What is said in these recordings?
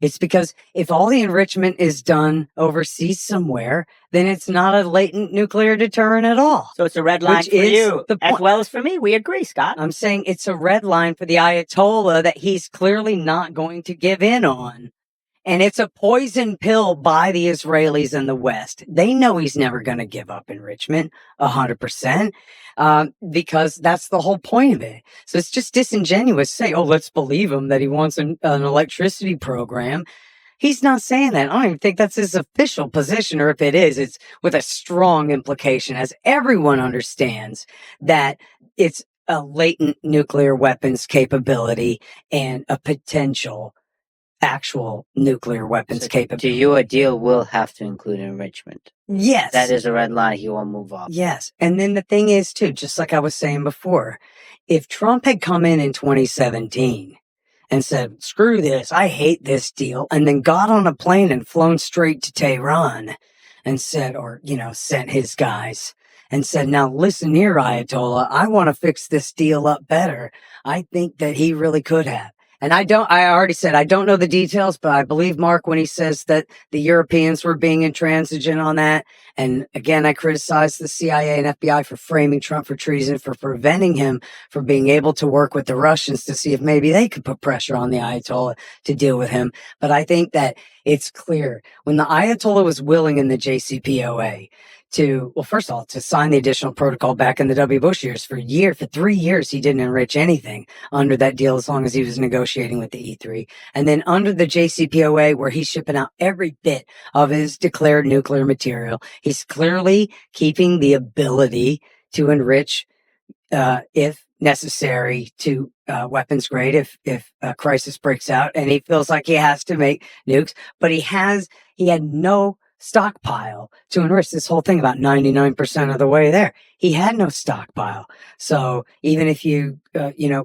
It's because if all the enrichment is done overseas somewhere, then it's not a latent nuclear deterrent at all. So it's a red line Which for is you, the as point. well as for me. We agree, Scott. I'm saying it's a red line for the Ayatollah that he's clearly not going to give in on. And it's a poison pill by the Israelis and the West. They know he's never going to give up enrichment 100%, because that's the whole point of it. So it's just disingenuous to say, oh, let's believe him that he wants an electricity program. He's not saying that. I don't even think that's his official position, or if it is, it's with a strong implication, as everyone understands that it's a latent nuclear weapons capability and a potential actual nuclear weapons capability. To you, a deal will have to include enrichment. Yes. That is a red line he won't move off. Yes. And then the thing is, too, just like I was saying before, if Trump had come in 2017 and said, screw this, I hate this deal, and then got on a plane and flown straight to Tehran and said, or, sent his guys and said, now listen here, Ayatollah, I want to fix this deal up better. I think that he really could have. And I already said, I don't know the details, but I believe Mark when he says that the Europeans were being intransigent on that. And again, I criticized the CIA and FBI for framing Trump for treason, for preventing him from being able to work with the Russians to see if maybe they could put pressure on the Ayatollah to deal with him. But I think that it's clear when the Ayatollah was willing in the JCPOA first of all, to sign the additional protocol back in the W. Bush years. For 3 years, he didn't enrich anything under that deal as long as he was negotiating with the E3. And then under the JCPOA, where he's shipping out every bit of his declared nuclear material, he's clearly keeping the ability to enrich, if necessary, to weapons grade if a crisis breaks out and he feels like he has to make nukes. But he had no stockpile to enrich. This whole thing about 99% of the way there, he had no stockpile. So even if you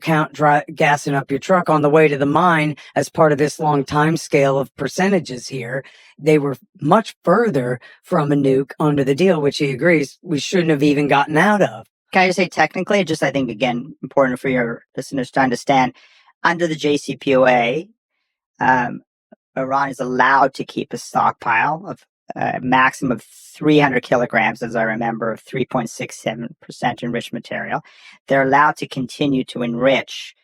count gassing up your truck on the way to the mine as part of this long time scale of percentages here, they were much further from a nuke under the deal, which he agrees we shouldn't have even gotten out of. Can I just say technically, I think, again, important for your listeners to understand, under the JCPOA, Iran is allowed to keep a stockpile of a maximum of 300 kilograms, as I remember, of 3.67% enriched material. They're allowed to continue to enrich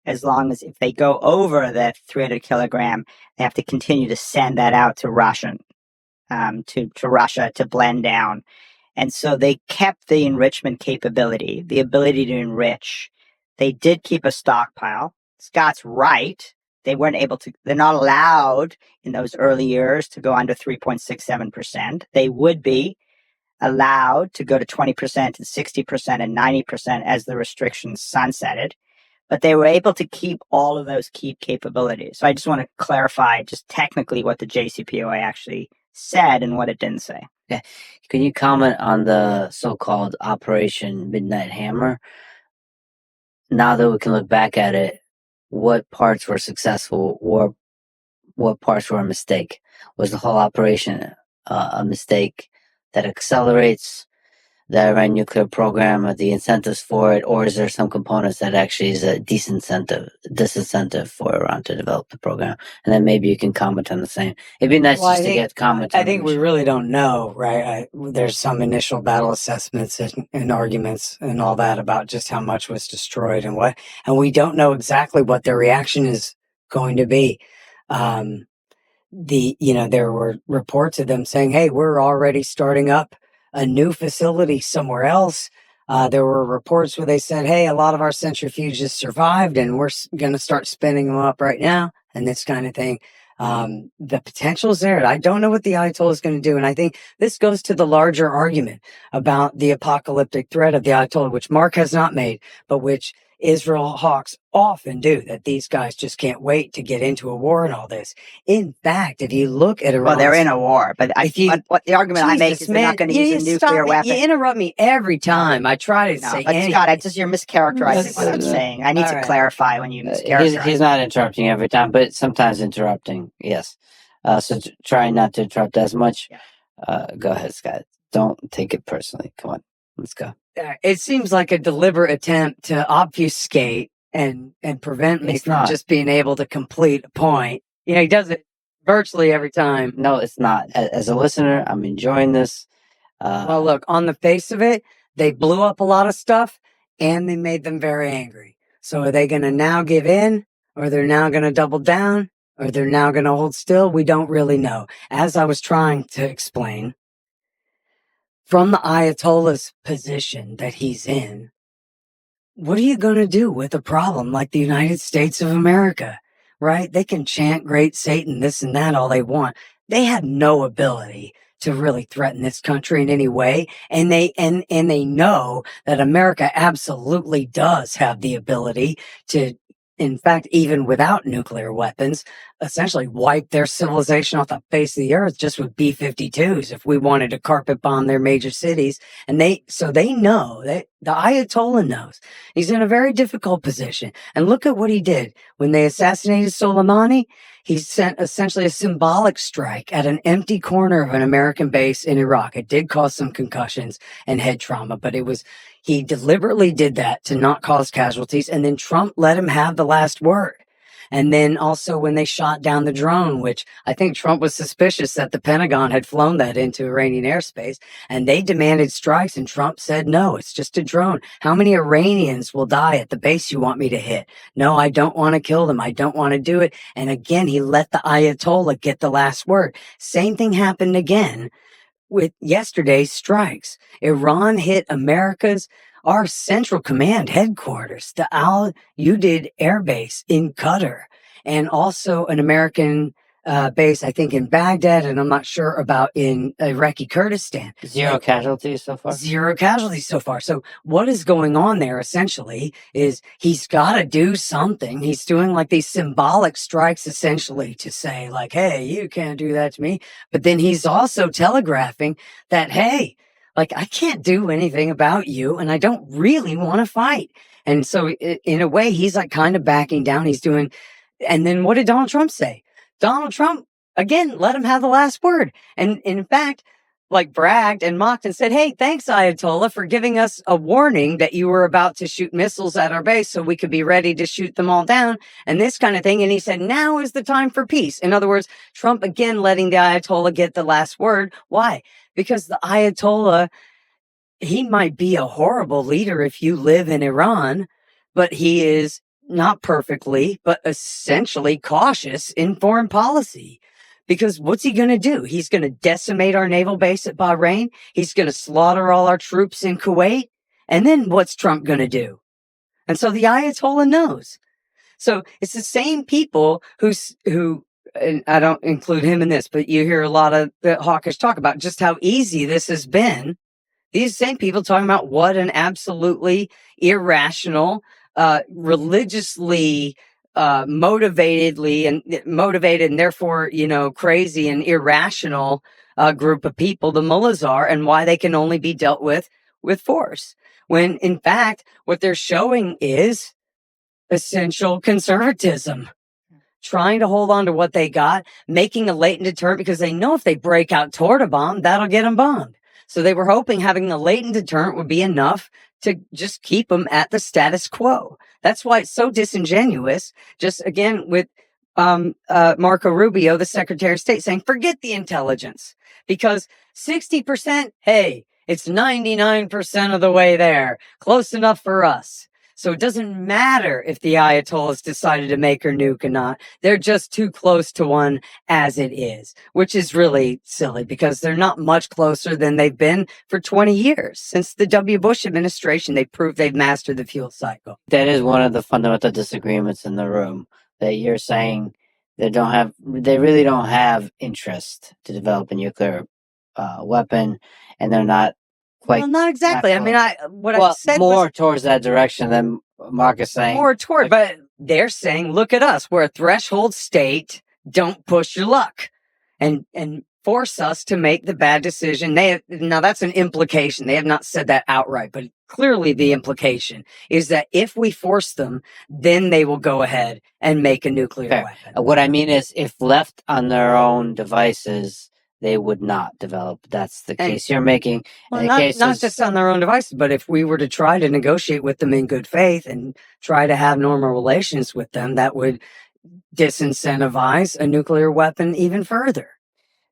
as long as if they go over that 300 kilogram, they have to continue to send that out to Russia to blend down. And so they kept the enrichment capability, the ability to enrich. They did keep a stockpile. Scott's right. They're not allowed in those early years to go under 3.67%. They would be allowed to go to 20% and 60% and 90% as the restrictions sunsetted. But they were able to keep all of those key capabilities. So I just want to clarify just technically what the JCPOA actually said and what it didn't say. Okay. Can you comment on the so-called Operation Midnight Hammer? Now that we can look back at it, what parts were successful or what parts were a mistake? Was the whole operation a mistake that accelerates the Iran nuclear program or the incentives for it, or is there some components that actually is a disincentive for Iran to develop the program? And then maybe you can comment on the same. It'd be nice to get comments. I think we really don't know, right? There's some initial battle assessments and arguments and all that about just how much was destroyed and what, and we don't know exactly what their reaction is going to be. There were reports of them saying, hey, we're already starting up a new facility somewhere else. There were reports where they said, hey, a lot of our centrifuges survived and we're going to start spinning them up right now and this kind of thing. The potential's there. I don't know what the Ayatollah is going to do. And I think this goes to the larger argument about the apocalyptic threat of the Ayatollah, which Mark has not made, but which Israel hawks often do, that these guys just can't wait to get into a war and all this. In fact, if you look at Iran, well, they're in a war, but what the argument I make is they're not going to use a nuclear weapon. You interrupt me every time. I try to say anything. Scott, you're mischaracterizing what I'm saying. I need to clarify when you mischaracterize. He's not interrupting every time, but sometimes interrupting. Yes. So try not to interrupt as much. Yeah. Go ahead, Scott. Don't take it personally. Come on, let's go. It seems like a deliberate attempt to obfuscate and prevent me from just being able to complete a point. He does it virtually every time. No, it's not. As a listener, I'm enjoying this. Well, look, on the face of it, they blew up a lot of stuff and they made them very angry. So are they going to now give in, or they're now going to double down, or they're now going to hold still? We don't really know. As I was trying to explain, from the Ayatollah's position that he's in, what are you going to do with a problem like the United States of America, right? They can chant great Satan, this and that all they want. They have no ability to really threaten this country in any way. And they know that America absolutely does have the ability to, in fact, even without nuclear weapons, essentially wipe their civilization off the face of the earth just with B-52s if we wanted to carpet bomb their major cities. And they know that the Ayatollah knows he's in a very difficult position. And look at what he did when they assassinated Soleimani. He sent essentially a symbolic strike at an empty corner of an American base in Iraq. It did cause some concussions and head trauma, but he deliberately did that to not cause casualties. And then Trump let him have the last word. And then also when they shot down the drone, which I think Trump was suspicious that the Pentagon had flown that into Iranian airspace, and they demanded strikes, and Trump said, no, it's just a drone. How many Iranians will die at the base you want me to hit? No, I don't want to kill them. I don't want to do it. And again, he let the Ayatollah get the last word. Same thing happened again with yesterday's strikes. Iran hit our Central Command headquarters, the Al Udeid Air Base in Qatar, and also an American base, I think, in Baghdad, and I'm not sure about in Iraqi Kurdistan. Zero casualties so far? Zero casualties so far. So what is going on there essentially is he's got to do something. He's doing like these symbolic strikes essentially to say like, hey, you can't do that to me. But then he's also telegraphing that, hey, like I can't do anything about you and I don't really want to fight. And so in a way, he's like kind of backing down. And then what did Donald Trump say? Donald Trump, again, let him have the last word. And in fact, like bragged and mocked and said, hey, thanks, Ayatollah, for giving us a warning that you were about to shoot missiles at our base so we could be ready to shoot them all down and this kind of thing. And he said, now is the time for peace. In other words, Trump, again, letting the Ayatollah get the last word. Why? Because the Ayatollah, he might be a horrible leader if you live in Iran, but he is not perfectly, but essentially cautious in foreign policy. Because what's he going to do? He's going to decimate our naval base at Bahrain. He's going to slaughter all our troops in Kuwait. And then what's Trump going to do? And so the Ayatollah knows. So it's the same people who, and I don't include him in this, but you hear a lot of the hawkish talk about just how easy this has been. These same people talking about what an absolutely irrational, religiously motivated and therefore, crazy and irrational group of people the mullahs are, and why they can only be dealt with force. When in fact, what they're showing is essential conservatism, trying to hold on to what they got, making a latent deterrent because they know if they break out toward a bomb, that'll get them bombed. So they were hoping having a latent deterrent would be enough to just keep them at the status quo. That's why it's so disingenuous. Just again with Marco Rubio, the Secretary of State, saying, forget the intelligence because 60%, hey, it's 99% of the way there. Close enough for us. So it doesn't matter if the Ayatollahs decided to make her nuke or not. They're just too close to one as it is, which is really silly because they're not much closer than they've been for 20 years. Since the W. Bush administration, they proved they've mastered the fuel cycle. That is one of the fundamental disagreements in the room, that you're saying they really don't have interest to develop a nuclear weapon, and they're not quite. Well, not exactly. I mean, I said more towards that direction than Mark is saying. More toward, but they're saying, look at us. We're a threshold state. Don't push your luck and force us to make the bad decision. Now that's an implication. They have not said that outright, but clearly the implication is that if we force them, then they will go ahead and make a nuclear weapon. What I mean is, if left on their own devices, they would not develop. That's the case you're making. Well, not just on their own devices, but if we were to try to negotiate with them in good faith and try to have normal relations with them, that would disincentivize a nuclear weapon even further.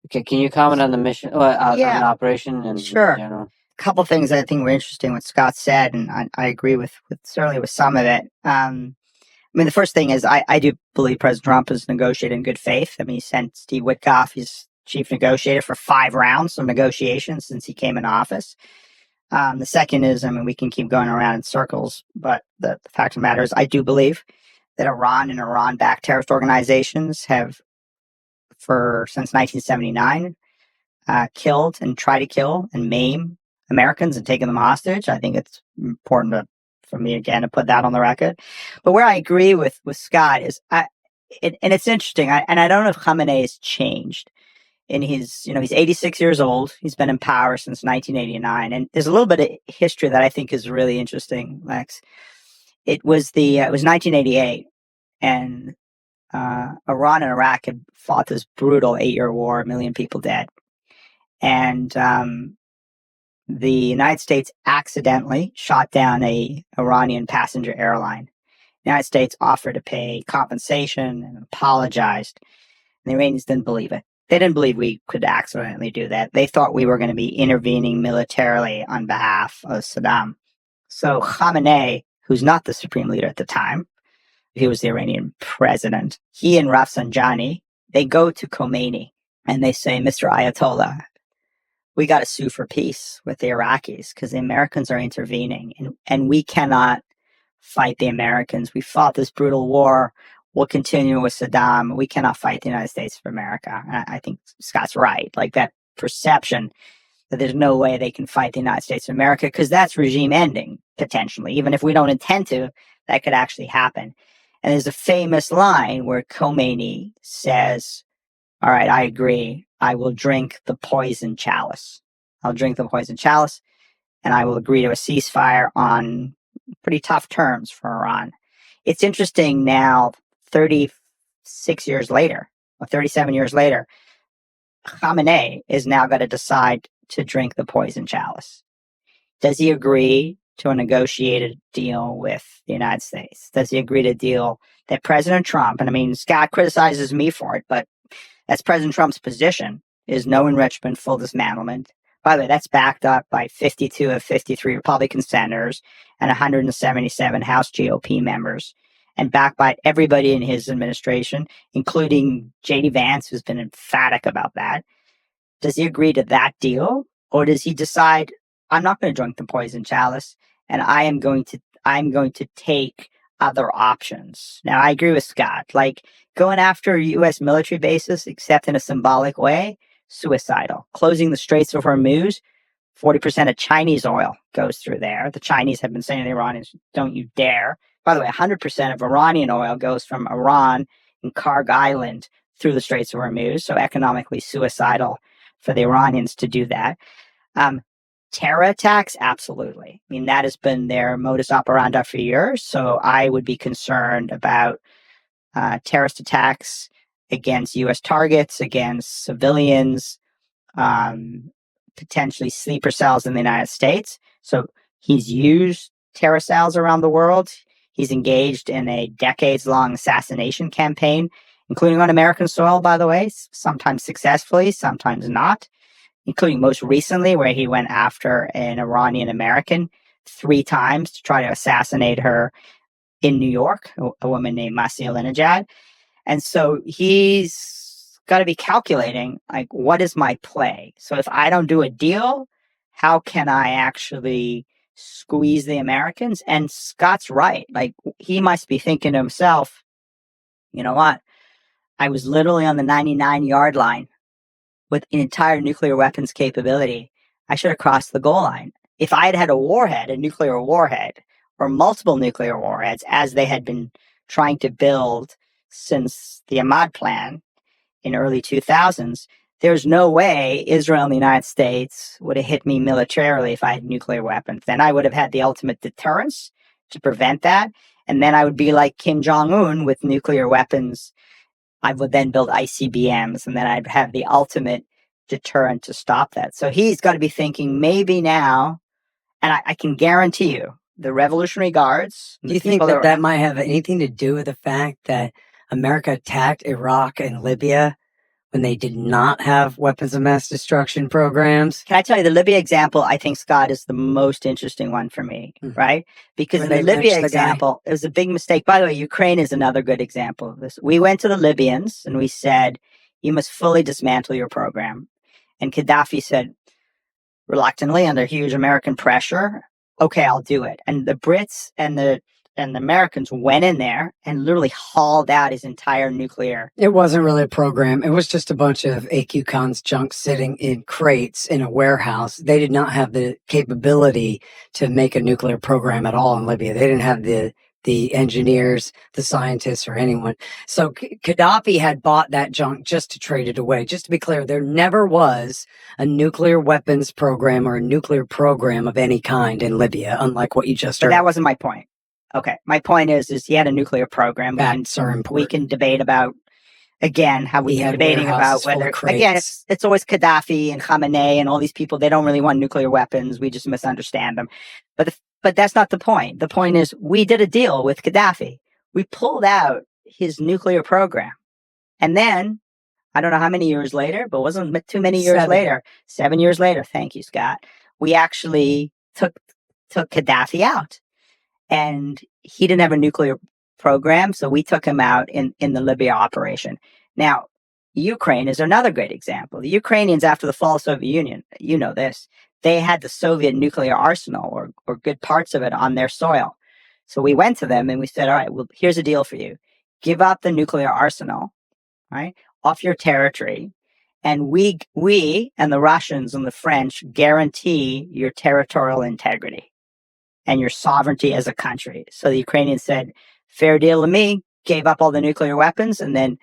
Okay, can you comment on the mission, on Yeah. the operation in Sure. general? A couple things that I think were interesting what Scott said, and I agree with certainly with some of it. I mean, the first thing is I do believe President Trump has negotiated in good faith. I mean, he sent Steve Witkoff, his chief negotiator, for 5 rounds of negotiations since he came in office. The second is, I mean, we can keep going around in circles, but the fact of the matter is I do believe that Iran and Iran-backed terrorist organizations have, since 1979, killed and tried to kill and maim Americans and taken them hostage. I think it's important for me, again, to put that on the record. But where I agree with Scott is, and it's interesting, and I don't know if Khamenei has changed. In his, he's 86 years old. He's been in power since 1989. And there's a little bit of history that I think is really interesting, Lex. It was 1988, and Iran and Iraq had fought this brutal 8-year war, 1 million people dead. And the United States accidentally shot down a Iranian passenger airline. The United States offered to pay compensation and apologized. And the Iranians didn't believe it. They didn't believe we could accidentally do that. They thought we were going to be intervening militarily on behalf of Saddam. So Khamenei, who's not the supreme leader at the time, he was the Iranian president, he and Rafsanjani, they go to Khomeini and they say, Mr. Ayatollah, we got to sue for peace with the Iraqis because the Americans are intervening and we cannot fight the Americans. We fought this brutal war. We'll continue with Saddam. We cannot fight the United States of America. And I think Scott's right. Like that perception that there's no way they can fight the United States of America because that's regime ending, potentially. Even if we don't intend to, that could actually happen. And there's a famous line where Khomeini says, all right, I agree. I will drink the poison chalice. I'll drink the poison chalice and I will agree to a ceasefire on pretty tough terms for Iran. It's interesting now, 36 years later, or 37 years later, Khamenei is now going to decide to drink the poison chalice. Does he agree to a negotiated deal with the United States? Does he agree to a deal that President Trump, and I mean, Scott criticizes me for it, but that's President Trump's position, is no enrichment, full dismantlement. By the way, that's backed up by 52 of 53 Republican senators and 177 House GOP members, and backed by everybody in his administration, including J.D. Vance, who's been emphatic about that. Does he agree to that deal? Or does he decide, I'm not going to drink the poison chalice, and I'm going to take other options? Now, I agree with Scott. Like, going after U.S. military bases, except in a symbolic way, suicidal. Closing the Straits of Hormuz, 40% of Chinese oil goes through there. The Chinese have been saying to the Iranians, don't you dare. By the way, 100% of Iranian oil goes from Iran and Karg Island through the Straits of Hormuz, so economically suicidal for the Iranians to do that. Terror attacks, absolutely. I mean, that has been their modus operandi for years, so I would be concerned about terrorist attacks against U.S. targets, against civilians, potentially sleeper cells in the United States. So he's used terror cells around the world. He's engaged in a decades-long assassination campaign, including on American soil, by the way, sometimes successfully, sometimes not, including most recently where he went after an Iranian American 3 times to try to assassinate her in New York, a woman named Masih Alinejad. And so he's got to be calculating, like, what is my play? So if I don't do a deal, how can I actually squeeze the Americans? And Scott's right. Like, he must be thinking to himself, you know what? I was literally on the 99-yard line with an entire nuclear weapons capability. I should have crossed the goal line. If I had had a warhead, a nuclear warhead, or multiple nuclear warheads, as they had been trying to build since the Ahmad plan in early 2000s, there's no way Israel and the United States would have hit me militarily if I had nuclear weapons. Then I would have had the ultimate deterrence to prevent that. And then I would be like Kim Jong-un with nuclear weapons. I would then build ICBMs, and then I'd have the ultimate deterrent to stop that. So he's got to be thinking maybe now, and I can guarantee you, the Revolutionary Guards. Do you think that might have anything to do with the fact that America attacked Iraq and Libya when they did not have weapons of mass destruction programs. Can I tell you, the Libya example, I think, Scott, is the most interesting one for me, right? Because Where in the they Libya lynched the guy. example, it was a big mistake. By the way, Ukraine is another good example of this. We went to the Libyans and we said, you must fully dismantle your program. And Gaddafi said, reluctantly, under huge American pressure, okay, I'll do it. And the Brits and the Americans went in there and literally hauled out his entire nuclear. It wasn't really a program. It was just a bunch of AQ-Cons junk sitting in crates in a warehouse. They did not have the capability to make a nuclear program at all in Libya. They didn't have the engineers, the scientists, or anyone. So Gaddafi had bought that junk just to trade it away. Just to be clear, there never was a nuclear weapons program or a nuclear program of any kind in Libya, unlike what you just But heard. that wasn't my point. Okay, my point is he had a nuclear program. Facts are important. We can debate about, again, how we've been debating about whether, again, it's always Gaddafi and Khamenei and all these people. They don't really want nuclear weapons. We just misunderstand them. But that's not the point. The point is we did a deal with Gaddafi. We pulled out his nuclear program. And then, I don't know how many years later, but it wasn't too many years later. 7 years later, thank you, Scott, we actually took Gaddafi out. And he didn't have a nuclear program, so we took him out in the Libya operation. Now, Ukraine is another great example. The Ukrainians, after the fall of the Soviet Union, you know this, they had the Soviet nuclear arsenal or good parts of it on their soil. So we went to them and we said, all right, well, here's a deal for you. Give up the nuclear arsenal, right, off your territory. And we and the Russians and the French guarantee your territorial integrity and your sovereignty as a country. So the Ukrainians said, fair deal to me, gave up all the nuclear weapons, and then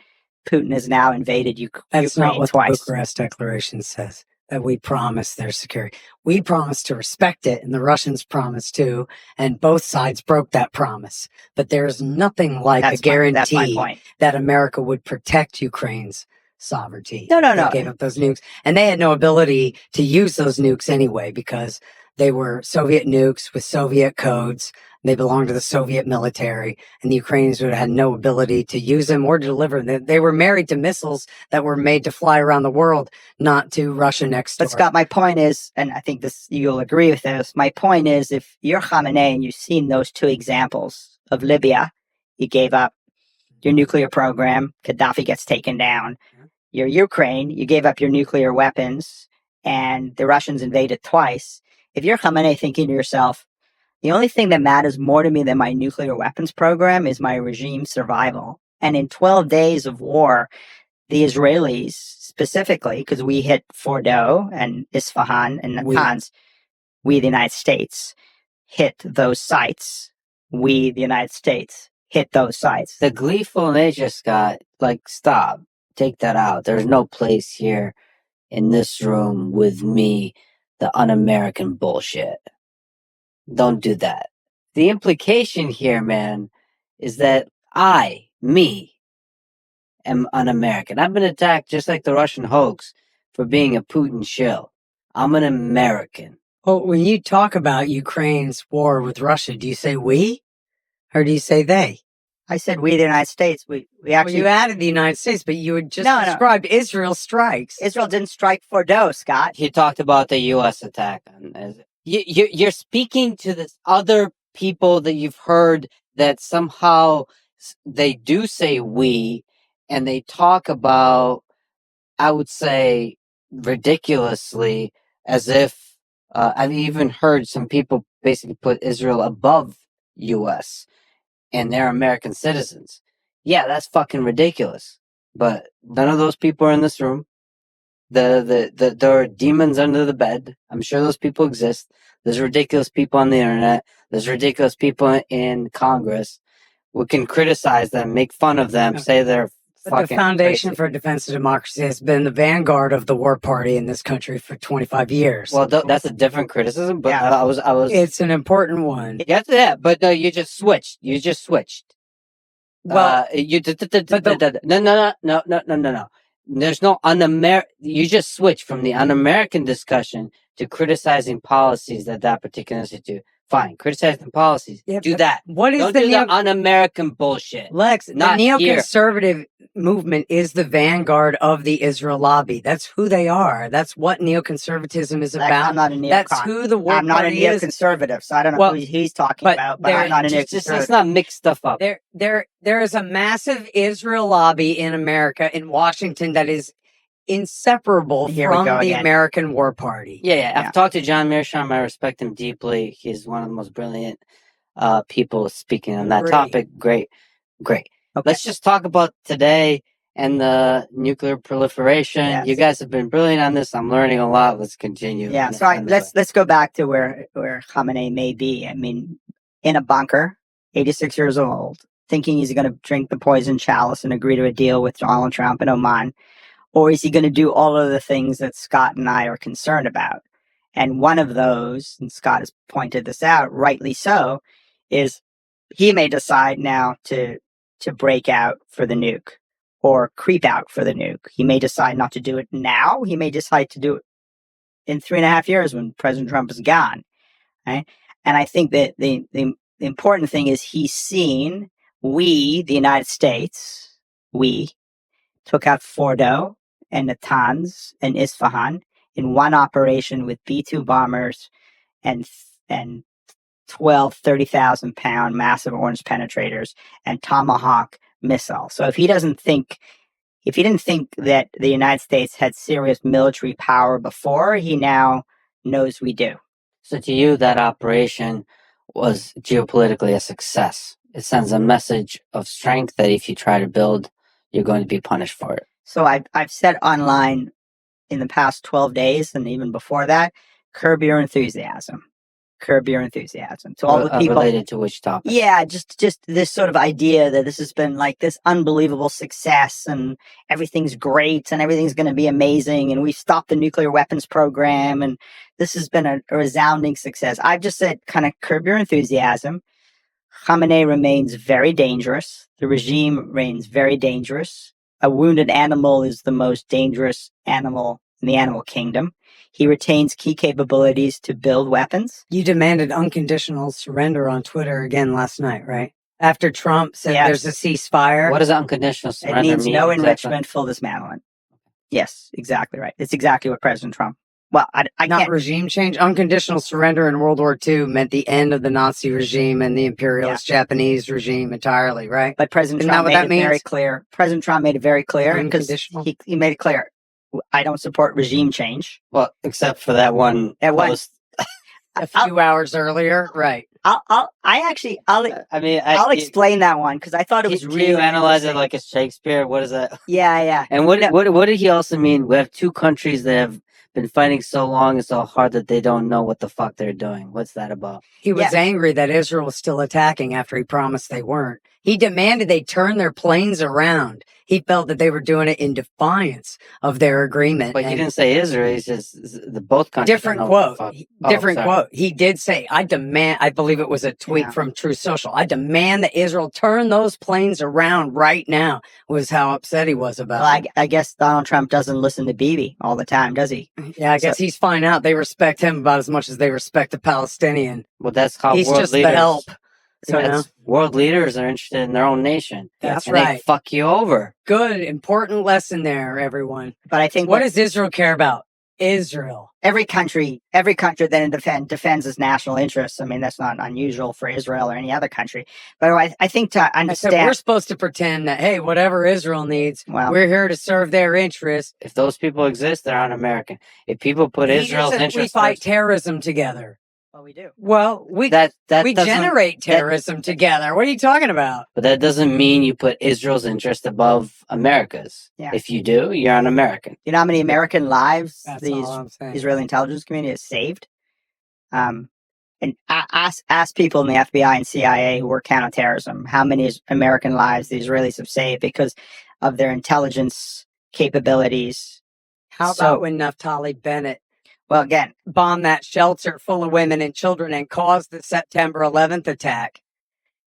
Putin has now invaded Ukraine twice. That's not what the Bucharest Declaration says, that we promise their security. We promised to respect it, and the Russians promised to, and both sides broke that promise. But there is nothing like a guarantee that America would protect Ukraine's sovereignty. No. They gave up those nukes, and they had no ability to use those nukes anyway, because they were Soviet nukes with Soviet codes. They belonged to the Soviet military, and the Ukrainians would have had no ability to use them or to deliver them. They were married to missiles that were made to fly around the world, not to Russia next door. But Scott, my point is, and I think you'll agree with this, my point is, if you're Khamenei and you've seen those two examples of Libya, you gave up your nuclear program, Gaddafi gets taken down. You're Ukraine, you gave up your nuclear weapons, and the Russians invaded twice. If you're Khamenei thinking to yourself, the only thing that matters more to me than my nuclear weapons program is my regime's survival. And in 12 days of war, the Israelis specifically, because we hit Fordo and Isfahan and Natanz, we, the United States, hit those sites. We, the United States, hit those sites. The gleeful nature, Scott, stop. Take that out. There's no place here in this room with me, the un-American bullshit. Don't do that. The implication here, man, is that me, am un-American. I've been attacked just like the Russian hoax for being a Putin shill. I'm an American. Well, when you talk about Ukraine's war with Russia, do you say we or do you say they? I said we, the United States. We actually... Well, you added the United States, but you had just described Israel strikes. Israel didn't strike Fordo, Scott. He talked about the U.S. attack. You're speaking to this other people that you've heard that somehow they do say we, and they talk about, I would say, ridiculously, as if, I've even heard some people basically put Israel above U.S., and they're American citizens. Yeah, that's fucking ridiculous. But none of those people are in this room. There are demons under the bed. I'm sure those people exist. There's ridiculous people on the internet. There's ridiculous people in Congress. We can criticize them, make fun of them, say they're fucking the Foundation crazy. for Defense of Democracy has been the vanguard of the war party in this country for 25 years. Well, that's a different criticism, but I was. It's an important one. Yeah, but you just switched. Well, No. There's no un-American. You just switched from the un-American discussion to criticizing policies that particular institute Fine. Criticize the policies. Yeah, Do but that. what is Don't the do the un-American bullshit. Lex, Not the here. neoconservative movement is the vanguard of the Israel lobby. That's who they are. That's what neoconservatism is Lex, about. I'm not a neocon. That's who the war I'm not a party is. neoconservative, so I don't know Well, who he's talking but about, but I'm there- not a Just neoconservative. let's not mix stuff up. There is a massive Israel lobby in America, in Washington, that is inseparable Here we from go the again. American War Party. Yeah. Yeah. I've talked to John Mearsheimer. I respect him deeply. He's one of the most brilliant people speaking on that Agree. topic. Great. Okay. Let's just talk about today and the nuclear proliferation. Yes. You guys have been brilliant on this. I'm learning a lot. Let's continue. Yeah. in So this way. let's go back to where Khamenei may be. I mean, in a bunker, 86 years old, thinking he's going to drink the poison chalice and agree to a deal with Donald Trump and Oman, or is he going to do all of the things that Scott and I are concerned about? And one of those, and Scott has pointed this out, rightly so, is he may decide now to break out for the nuke or creep out for the nuke. He may decide not to do it now. He may decide to do it in 3.5 years when President Trump is gone. Right? And I think that the important thing is he's seen the United States, took out Fordo and Natanz and Isfahan in one operation with B-2 bombers and 12 30,000-pound massive orange penetrators and Tomahawk missiles. So if he didn't think that the United States had serious military power before, he now knows we do. So to you, that operation was geopolitically a success. It sends a message of strength that if you try to build, you're going to be punished for it. So I've said online in the past 12 days and even before that, curb your enthusiasm. Curb your enthusiasm. To all the people related to which topic? Yeah, just this sort of idea that this has been like this unbelievable success and everything's great and everything's going to be amazing and we've stopped the nuclear weapons program and this has been a resounding success. I've just said kind of curb your enthusiasm. Khamenei remains very dangerous. The regime remains very dangerous. A wounded animal is the most dangerous animal in the animal kingdom. He retains key capabilities to build weapons. You demanded unconditional surrender on Twitter again last night, right? After Trump said there's a ceasefire. What does unconditional surrender mean? It means no exactly? enrichment, full dismantlement. Yes, exactly right. It's exactly what President Trump. Well, I not can't. Regime change. Unconditional surrender in World War II meant the end of the Nazi regime and the imperialist Japanese regime entirely, right? But President Isn't Trump that what made that it means? very clear. President Trump made it very clear because Unconditional? he made it clear. I don't support regime change. Well, except for that one post. A few hours earlier, right? I'll explain that one because I thought it was Can really you analyze it interesting. like a Shakespeare? What is that? Yeah. And what did he also mean? We have two countries that have been fighting so long and so hard that they don't know what the fuck they're doing. What's that about? He was angry that Israel was still attacking after he promised they weren't. He demanded they turn their planes around. He felt that they were doing it in defiance of their agreement. But he didn't say Israel. He says the both countries. Different quote. Quote. He did say, I believe it was a tweet from True Social. I demand that Israel turn those planes around right now, was how upset he was about it. I guess Donald Trump doesn't listen to Bibi all the time, does he? Yeah, I guess he's finding out they respect him about as much as they respect a Palestinian. Well, that's how he's world just leaders, the help. So world leaders are interested in their own nation. That's and right. They fuck you over. Good, important lesson there, everyone. But I think what does Israel care about? Israel. Every country then defends its national interests. I mean, that's not unusual for Israel or any other country. But I think to understand, we're supposed to pretend that, hey, whatever Israel needs, we're here to serve their interests. If those people exist, they're un-American. If people put Israel's interests, we fight terrorism together. Well, we do. Well, we generate terrorism together. What are you talking about? But that doesn't mean you put Israel's interest above America's. Yeah. If you do, you're un-American. You know how many American lives the Israeli intelligence community has saved? And ask people in the FBI and CIA who work counterterrorism how many American lives the Israelis have saved because of their intelligence capabilities. How about when Naftali Bennett bombed that shelter full of women and children and caused the September 11th attack?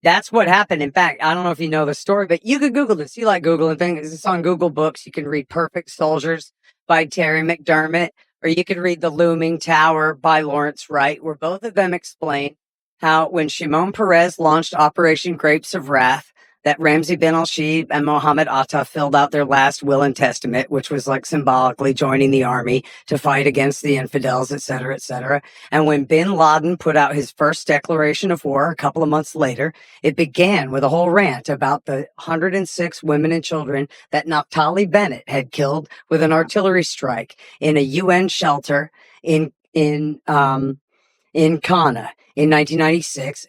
That's what happened. In fact, I don't know if you know the story, but you could Google this. You like Googling things. It's on Google Books. You can read Perfect Soldiers by Terry McDermott, or you could read The Looming Tower by Lawrence Wright, where both of them explain how when Shimon Peres launched Operation Grapes of Wrath, that Ramzi bin al-Shibh and Mohammed Atta filled out their last will and testament, which was like symbolically joining the army to fight against the infidels, et cetera, et cetera. And when bin Laden put out his first declaration of war a couple of months later, it began with a whole rant about the 106 women and children that Naftali Bennett had killed with an artillery strike in a UN shelter in Kana in 1996.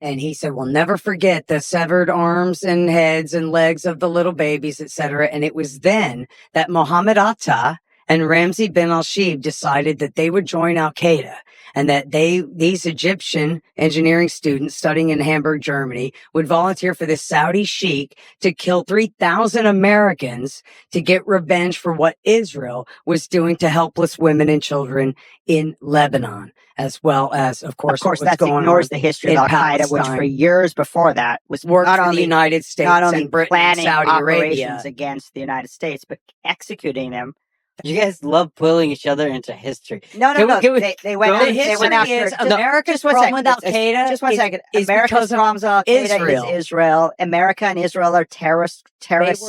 And he said, we'll never forget the severed arms and heads and legs of the little babies, etc. And it was then that Mohammed Atta and Ramzi bin al-Shibh decided that they would join Al-Qaeda, and that these Egyptian engineering students studying in Hamburg, Germany, would volunteer for this Saudi sheikh to kill 3,000 Americans to get revenge for what Israel was doing to helpless women and children in Lebanon, as well as, of course, that ignores the history of Al-Qaeda, which for years before that was worked not for only the United States not only and Britain planning and Saudi operations Arabia. against the United States, but executing them. You guys love pulling each other into history. No. They went The after. They history went is after. America's Just one problem with second. Al-Qaeda Just one second. is America's because of problems with Al-Qaeda Israel. is Israel. America and Israel are terrorist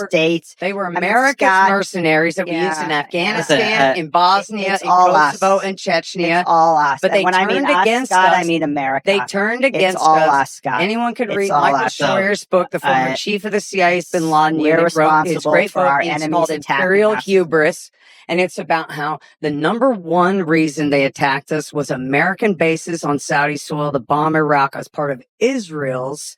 states. They were mean, America's Scott- mercenaries that we used in Yeah, Afghanistan, in Bosnia, it's in all Kosovo, us. and Chechnya. It's all us. But And they when I mean turned us, against Scott, us. I mean America. They turned against it's all us. us, Scott. Anyone could It's read all Michael us. Scheuer's book, the former chief of the CIA's bin Laden We're unit, wrote his responsible great for book. our It's enemies called attacking Imperial us. Hubris. And it's about how the number one reason they attacked us was American bases on Saudi soil to bomb Iraq as part of Israel's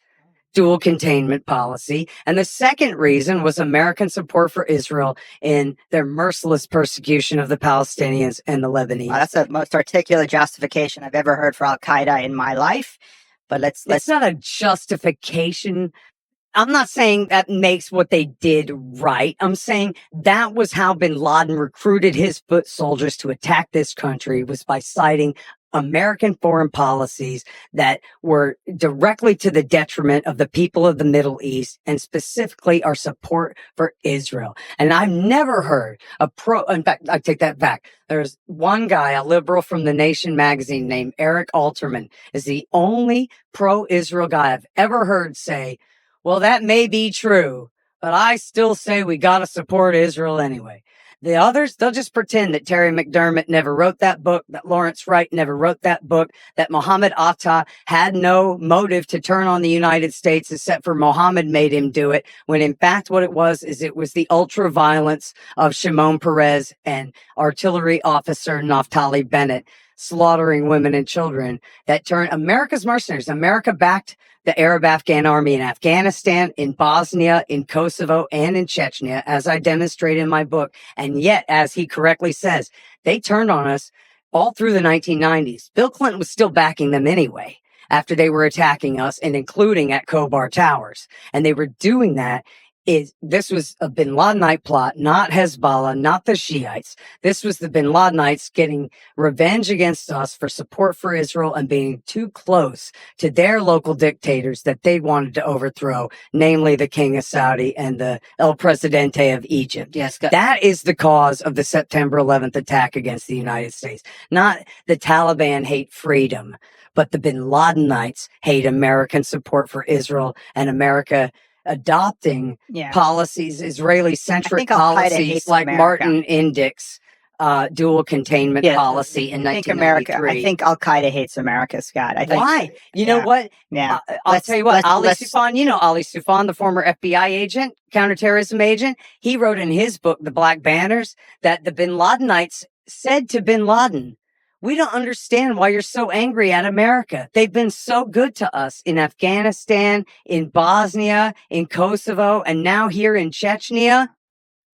dual containment policy. And the second reason was American support for Israel in their merciless persecution of the Palestinians and the Lebanese. Well, that's the most articulate justification I've ever heard for Al-Qaeda in my life. But let's It's not a justification. I'm not saying that makes what they did right. I'm saying that was how bin Laden recruited his foot soldiers to attack this country, was by citing American foreign policies that were directly to the detriment of the people of the Middle East, and specifically our support for Israel. And I've never heard in fact, I take that back. There's one guy, a liberal from The Nation magazine named Eric Alterman, is the only pro-Israel guy I've ever heard say, well, that may be true, but I still say we got to support Israel anyway. The others, they'll just pretend that Terry McDermott never wrote that book, that Lawrence Wright never wrote that book, that Mohammed Atta had no motive to turn on the United States except for Mohammed made him do it, when in fact what it was the ultra violence of Shimon Peres and artillery officer Naftali Bennett slaughtering women and children that turned America's mercenaries. America backed the Arab Afghan army in Afghanistan, in Bosnia, in Kosovo, and in Chechnya, as I demonstrate in my book. And yet, as he correctly says, they turned on us all through the 1990s. Bill Clinton was still backing them anyway, after they were attacking us, and including at Khobar Towers. And they were doing that. This was a bin Ladenite plot, not Hezbollah, not the Shiites. This was the bin Ladenites getting revenge against us for support for Israel and being too close to their local dictators that they wanted to overthrow, namely the King of Saudi and the El Presidente of Egypt. Yes, that is the cause of the September 11th attack against the United States. Not the Taliban hate freedom, but the bin Ladenites hate American support for Israel and America adopting policies, Israeli-centric policies like America. Martin Indych's dual containment policy in 1993. I think Al-Qaeda hates America, Scott. Why? You know what? Yeah. I'll tell you what, Ali Soufan, you know Ali Soufan, the former FBI agent, counterterrorism agent, he wrote in his book, The Black Banners, that the bin Ladenites said to bin Laden, we don't understand why you're so angry at America. They've been so good to us in Afghanistan, in Bosnia, in Kosovo, and now here in Chechnya.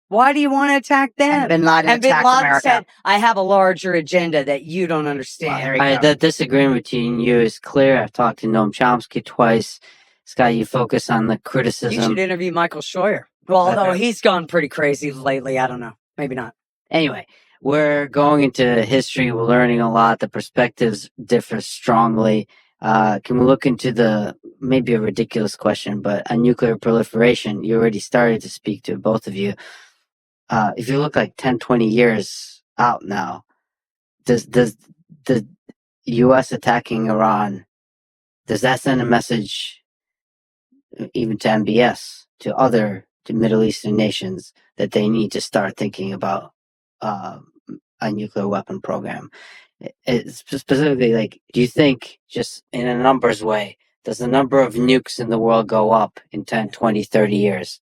Why do you want to attack them? And bin Laden said, I have a larger agenda that you don't understand. Well, the disagreement between you is clear. I've talked to Noam Chomsky twice. Scott, you focus on the criticism. You should interview Michael Scheuer. Well, although he's gone pretty crazy lately. I don't know. Maybe not. Anyway, we're going into history. We're learning a lot. The perspectives differ strongly. Can we look into maybe a ridiculous question, but a nuclear proliferation? You already started to speak to both of you. If you look like 10, 20 years out now, does the U.S. attacking Iran does that send a message even to MBS, to Middle Eastern nations, that they need to start thinking about a nuclear weapon program? It's specifically, like, do you think, just in a numbers way, does the number of nukes in the world go up in 10, 20, 30 years?